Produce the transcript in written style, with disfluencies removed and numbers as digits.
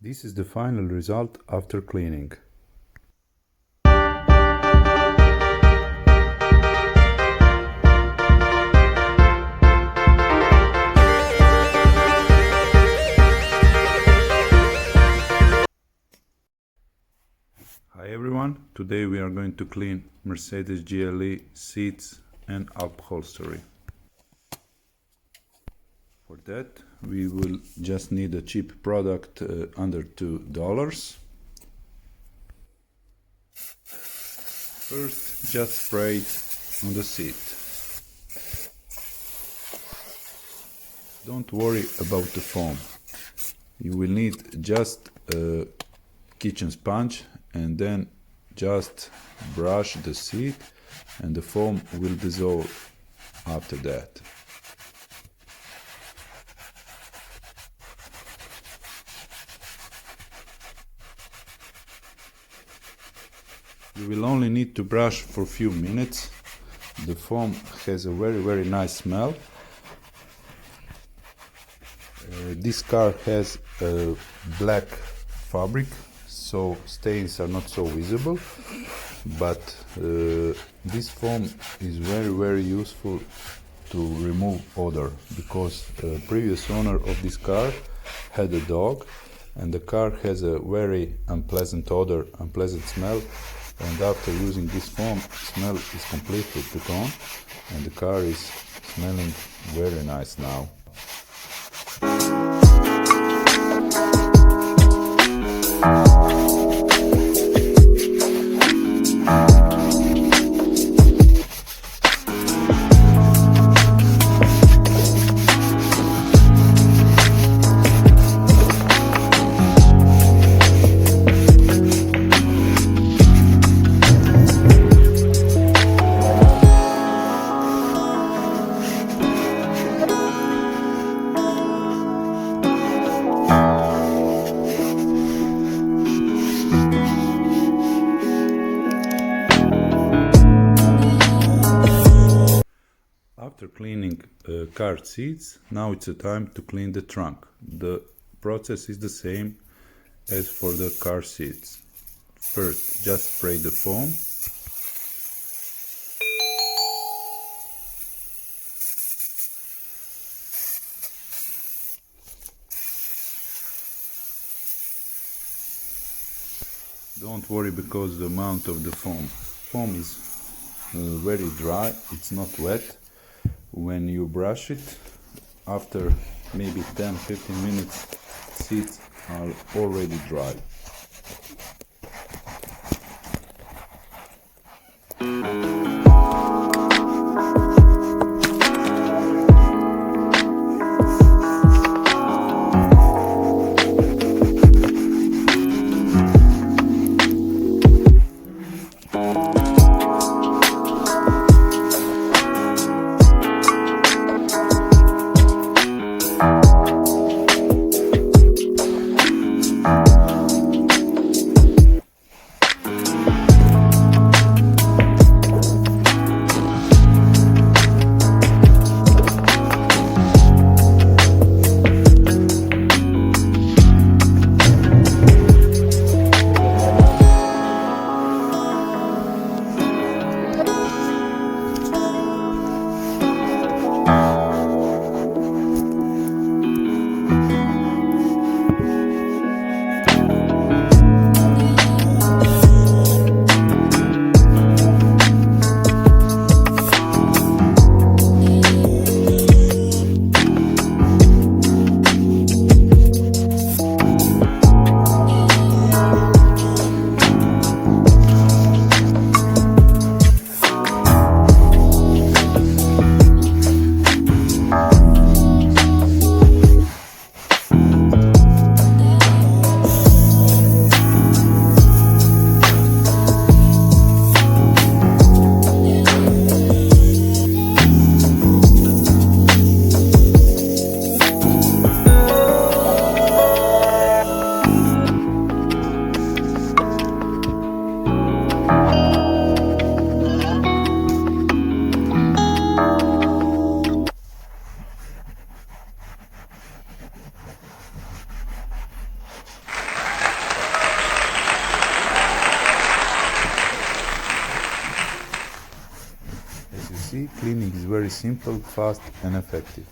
This is the final result after cleaning. Hi everyone, today we are going to clean Mercedes GLE seats and upholstery. For that we will just need a cheap product under $2. First, just spray it on the seat. Don't worry about the foam. You will need just a kitchen sponge and then just brush the seat and the foam will dissolve after that. You will only need to brush for a few minutes. The foam has a very nice smell. This car has a black fabric, so stains are not so visible, but this foam is very useful to remove odor, because the previous owner of this car had a dog and the car has a very unpleasant odor, unpleasant smell, and after using this foam, smell is completely gone and the car is smelling very nice now. After cleaning car seats, now it's a time to clean the trunk. The process is the same as for the car seats. First, just spray the foam. Don't worry because the amount of the foam is very dry, it's not wet. When you brush it, after maybe 10-15 minutes, seats are already dry. cleaning is very simple, fast and effective.